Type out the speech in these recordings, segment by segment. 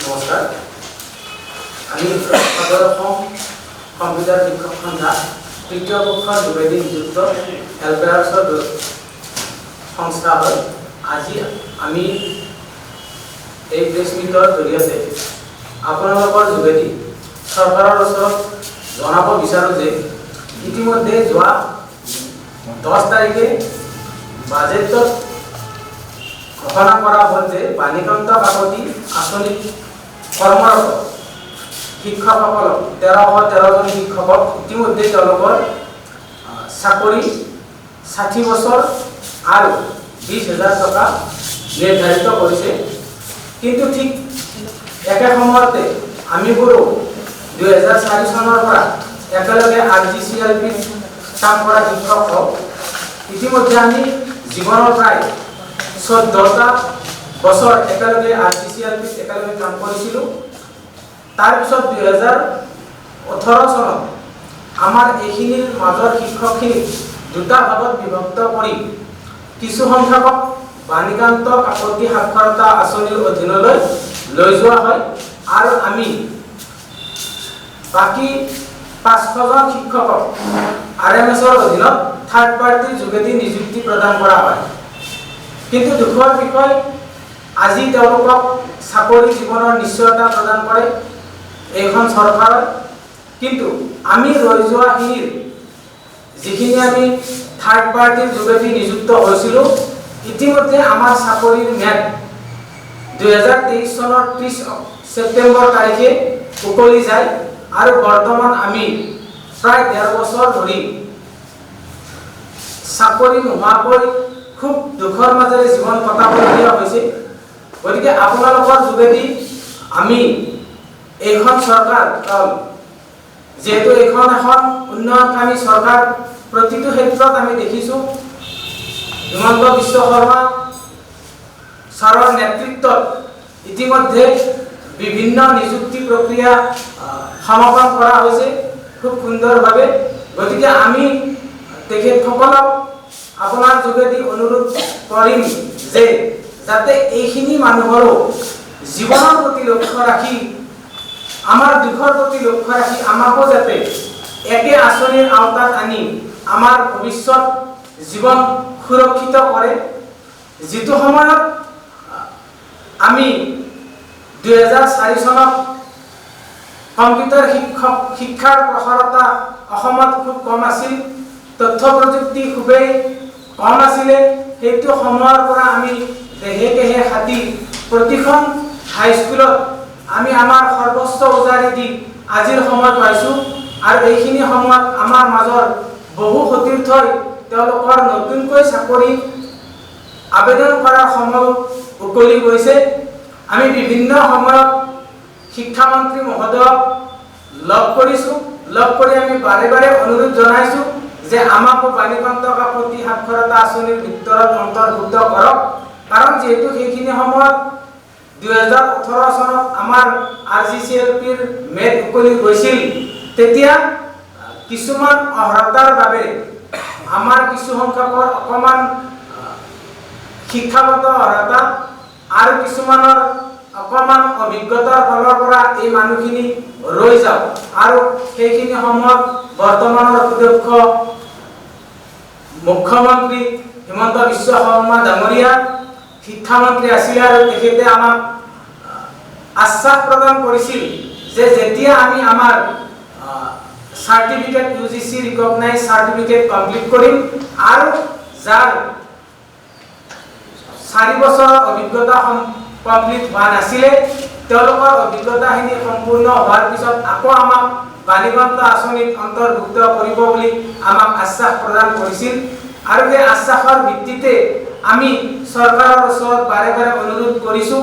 নমস্কাৰ। আমি সদৰ অসম কম্পিউটাৰ শিক্ষক সন্থা তৃতীয় পক্ষৰ যোগেদি নিযুক্ত হেল্পাৰ্ছৰ সংস্থা হয়। আজি আমি এই প্ৰেছ মিটৰ জৰিয়তে আপোনালোকৰ যোগেদি চৰকাৰৰ ওচৰত জনাব বিচাৰোঁ যে ইতিমধ্যে যোৱা 10 তাৰিখে বাজেটত ঘোষণা কৰা হ'ল যে বাণীকান্ত কাকতি আঁচনিত কৰ্মৰত শিক্ষকসকলক 1313 জন শিক্ষকক ইতিমধ্যে তেওঁলোকৰ চাকৰি 60 বছৰ আৰু 20,000 টকা নিৰ্ধাৰিত কৰিছে। কিন্তু ঠিক একে সময়তে আমিবোৰো 2004 চনৰ পৰা একেলগে RGCLPত কাম কৰা শিক্ষক হওঁ। ইতিমধ্যে আমি জীৱনৰ প্ৰায় 14টা বছৰ একেলগে RGCLPত একেলগে কাম কৰিছিলোঁ। তাৰপিছত 2018 চনত আমাৰ এইখিনিৰ মাজৰ শিক্ষকখিনিক দুটা ভাগত বিভক্ত কৰি কিছু সংখ্যকক বাণীকান্ত কাকতি সাক্ষৰতা আঁচনিৰ অধীনলৈ লৈ যোৱা হয় আৰু আমি বাকী 500 জন শিক্ষকক RMSৰ অধীনত থাৰ্ড পাৰ্টিৰ যোগেদি নিযুক্তি প্ৰদান কৰা হয়। কিন্তু দুখৰ বিষয় আজি তেওঁলোকক চাকৰি জীৱনৰ নিশ্চয়তা প্ৰদান কৰে এইখন চৰকাৰে। কিন্তু আমি ৰৈ যোৱাখিনিৰ যিখিনি আমি থাৰ্ড পাৰ্টিৰ যোগেদি নিযুক্ত হৈছিলোঁ, ইতিমধ্যে আমাৰ চাকৰিৰ ম্যাদ 2023 চনৰ 30 ছেপ্টেম্বৰ তাৰিখে উকলি যায় আৰু বৰ্তমান আমি প্ৰায় 1.5 বছৰ ধৰি চাকৰি নোহোৱাকৈ খুব দুখৰ মাজেৰে জীৱন কটাবলগীয়া হৈছে। গতিকে আপোনালোকৰ যোগেদি আমি এইখন চৰকাৰ, যিহেতু এইখন এখন উন্নয়নকামী চৰকাৰ, প্ৰতিটো ক্ষেত্ৰত আমি দেখিছোঁ হিমন্ত বিশ্ব শৰ্মা ছাৰৰ নেতৃত্বত ইতিমধ্যে বিভিন্ন নিযুক্তি প্ৰক্ৰিয়া সমাপন কৰা হৈছে খুব সুন্দৰভাৱে। গতিকে আমি তেখেতসকলক আপোনাৰ যোগেদি অনুৰোধ কৰিম যে যাতে এইখিনি মানুহৰো জীৱনৰ প্ৰতি লক্ষ্য ৰাখি, আমাৰ দুখৰ প্ৰতি লক্ষ্য ৰাখি আমাকো যাতে একে আঁচনিৰ আওতাত আনি আমাৰ ভৱিষ্যত জীৱন সুৰক্ষিত কৰে। যিটো সময়ত আমি 2004 চনত কম্পিউটাৰ শিক্ষাৰ প্ৰসাৰতা অসমত খুব কম আছিল, তথ্য প্ৰযুক্তি খুবেই কম আছিলে, সেইটো সময়ৰ পৰা আমি দেহে দেহে হাতী প্ৰতিখন হাইস্কুলত আমি আমাৰ সৰ্বোচ্চ উজাৰি দি আজিৰ সময় পাইছোঁ। আৰু এইখিনি সময়ত আমাৰ মাজৰ বহু সতীৰ্থই তেওঁলোকৰ নতুনকৈ চাকৰি আবেদন কৰাৰ সময় উকলি গৈছে। আমি বিভিন্ন সময়ত শিক্ষামন্ত্ৰী মহোদয়ক লগ কৰিছোঁ, লগ কৰি আমি বাৰে বাৰে অনুৰোধ জনাইছোঁ যে আমাকো বাণীকান্ত কাকতি সাক্ষৰতা আঁচনিৰ ভিতৰত অন্তৰ্ভুক্ত কৰক। কাৰণ যিহেতু সেইখিনি সময়ত 2018 চনত আমাৰ RGCLPৰ মেদ উকলি গৈছিল, তেতিয়া কিছুমান অৰ্হতাৰ বাবে আমাৰ কিছু সংখ্যকৰ অকণমান শিক্ষাগত অৰ্হতা আৰু কিছুমানৰ অকণমান অভিজ্ঞতাৰ ফালৰ পৰা এই মানুহখিনি ৰৈ যাওক। আৰু সেইখিনি সময়ত বৰ্তমানৰ সুদক্ষ মুখ্যমন্ত্ৰী হিমন্ত বিশ্ব শৰ্মা ডাঙৰীয়া শিক্ষামন্ত্ৰী আছিল আৰু তেখেতে আমাক আশ্বাস প্ৰদান কৰিছিল যে যেতিয়া আমি আমাৰ certificate UGC recognise certificate complete কৰিম আৰু যাৰ 4 বছৰৰ অভিজ্ঞতা কমপ্লিট হোৱা নাছিলে, তেওঁলোকৰ অভিজ্ঞতাখিনি সম্পূৰ্ণ হোৱাৰ পিছত আকৌ আমাক বাণীকান্ত আঁচনিত অন্তৰ্ভুক্ত কৰিব বুলি আমাক আশ্বাস প্ৰদান কৰিছিল। আৰু সেই আশ্বাসৰ ভিত্তিতে আমি চৰকাৰৰ ওচৰত বাৰে বাৰে অনুৰোধ কৰিছোঁ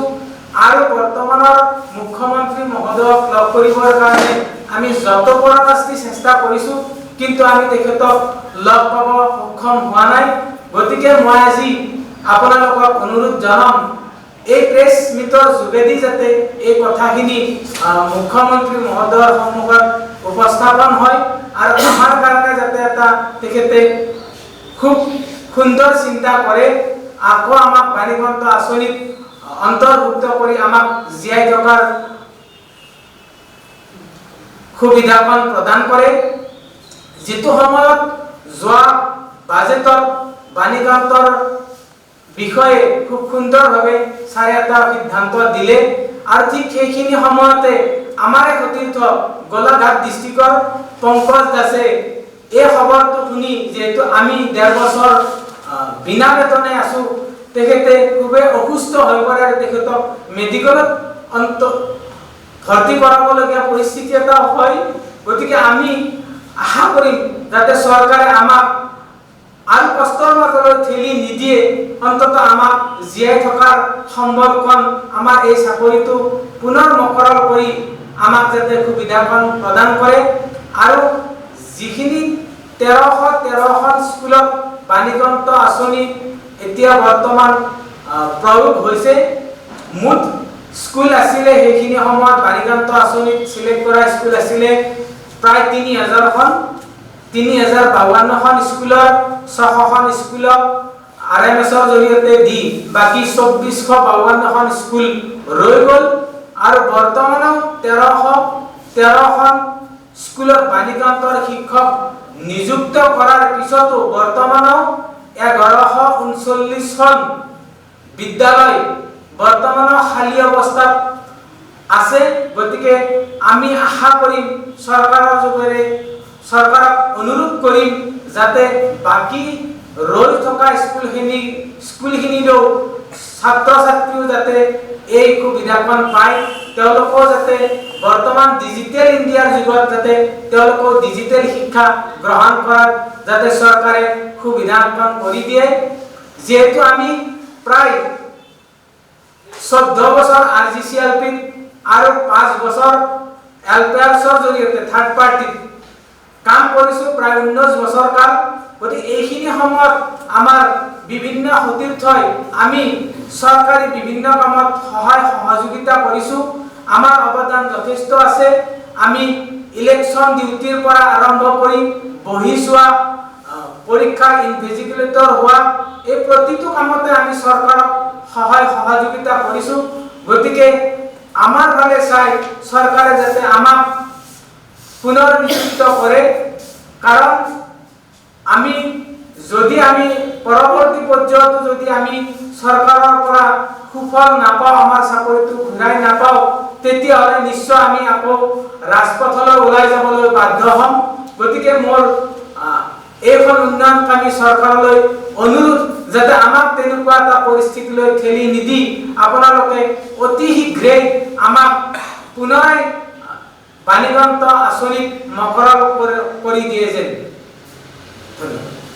আৰু বৰ্তমানৰ মুখ্যমন্ত্ৰী মহোদয়ক লগ কৰিবৰ কাৰণে আমি যত পৰাকাষ্টি চেষ্টা কৰিছোঁ, কিন্তু আমি তেখেতক লগ পাব সক্ষম হোৱা নাই। গতিকে মই আজি আপোনালোকক অনুৰোধ জনাম এই প্ৰেছ মিটৰ যোগেদি যাতে এই কথাখিনি মুখ্যমন্ত্ৰী মহোদয়ৰ সন্মুখত উপস্থাপন হয় আৰু আমাৰ কাৰণে যাতে এটা তেখেতে খুব সুন্দৰ চিন্তা কৰে, আকৌ আমাক বাণীকান্ত আঁচনিত অন্তৰ্ভুক্ত কৰি আমাক জীয়াই থকাৰ সুবিধাখন প্ৰদান কৰে যেটো সময়ত যোৱা বাজেটত বাণীকান্তৰ বিষয়ে খুব সুন্দৰভাৱে ছাৰে এটা সিদ্ধান্ত দিলে আৰু ঠিক সেইখিনি সময়তে আমাৰ সতীৰ্থ গোলাঘাট ডিষ্ট্ৰিক্টৰ পংকজ দাসে এই খবৰটো শুনি যেহেতু আমি 1.5 বছৰ বিনা বেতনে আছো তেখেতে খুবেই অসুস্থ হৈ পৰে আৰু তেখেতক মেডিকেলত ভৰ্তি কৰাবলগীয়া পৰিস্থিতি এটা হয় গতিকে আমি আশা কৰিম যাতে চৰকাৰে আমাক আৰু কষ্টৰ মাজলৈ ঠেলি নিদিয়ে অন্তত আমাক জীয়াই থকাৰ সম্বলকণ আমাৰ এই চাকৰিটো পুনৰ মকৰল কৰি আমাক যাতে সুবিধাখন প্ৰদান কৰে আৰু যিখিনি 1313খন স্কুলত বাণীকান্ত আঁচনি এতিয়া বৰ্তমান প্ৰয়োগ হৈছে মুঠ স্কুল আছিলে সেইখিনি সময়ত বাণীকান্ত আঁচনিত সিলেক্ট কৰা স্কুল আছিলে প্ৰায় 3000খন 3052খন স্কুলৰ 600খন স্কুলক আৰএমএছৰ জৰিয়তে দি বাকি 2452খন স্কুল ৰৈ গ'ল আৰু বৰ্তমানো 1313খন স্কুলত বাণীকান্তৰ শিক্ষক নিযুক্ত কৰাৰ পিছতো বৰ্তমানো 1139খন বিদ্যালয় বৰ্তমানো খালী অৱস্থাত আছে গতিকে আমি আশা কৰিম চৰকাৰৰ যোগেৰে চৰকাৰক অনুৰোধ কৰিম যাতে বাকি ৰৈ থকা স্কুলখিনিৰো ছাত্ৰ ছাত্ৰীও যাতে এই সুবিধাখন পায় তেওঁলোকো যাতে বৰ্তমান ডিজিটেল ইণ্ডিয়াৰ যুগত যাতে তেওঁলোকো ডিজিটেল শিক্ষা গ্ৰহণ কৰাত যাতে চৰকাৰে সুবিধাখন কৰি দিয়ে যেহেতু আমি প্ৰায় 14 বছৰ আৰজিচিএলপি আৰু 5 বছৰ এলপিআৰছৰ জৰিয়তে থাৰ্ড পাৰ্টি কাম কৰিছো প্ৰায় 19 বছৰ কাল গতি এইখিনি সময়ত আমাৰ বিভিন্ন সতীৰ্থই আমি চৰকাৰী বিভিন্ন কামত সহায় সহযোগিতা কৰিছো আমাৰ অৱদান যথেষ্ট আছে আমি ইলেকশন ডিউটিৰ পৰা আৰম্ভ কৰি বহি চোৱা পৰীক্ষা ইনভিজিলেটৰ হোৱা এই প্ৰতিটো কামতে আমি চৰকাৰক সহায় সহযোগিতা কৰিছো গতিকে আমাৰ ফালে চাই চৰকাৰে যাতে আমাক পুনৰ নিশ্চিত কৰে কাৰণ আমি যদি আমি পৰৱৰ্তী পৰ্যায়তো যদি আমি চৰকাৰৰ পৰা সুফল নাপাওঁ আমাৰ চাকৰিটো ঘূৰাই নাপাওঁ তেতিয়াহ'লে নিশ্চয় আমি আকৌ ৰাজপথলৈ ওলাই যাবলৈ বাধ্য হ'ম গতিকে মোৰ এইখন উন্নয়নকামী চৰকাৰলৈ অনুৰোধ যাতে আমাক তেনেকুৱা এটা পৰিস্থিতিলৈ ঠেলি নিদি আপোনালোকে অতি শীঘ্ৰে আমাক পুনৰ বাণীকান্ত আঁচনিত মকৰল কৰি দিয়ে যেন ধন্যবাদ।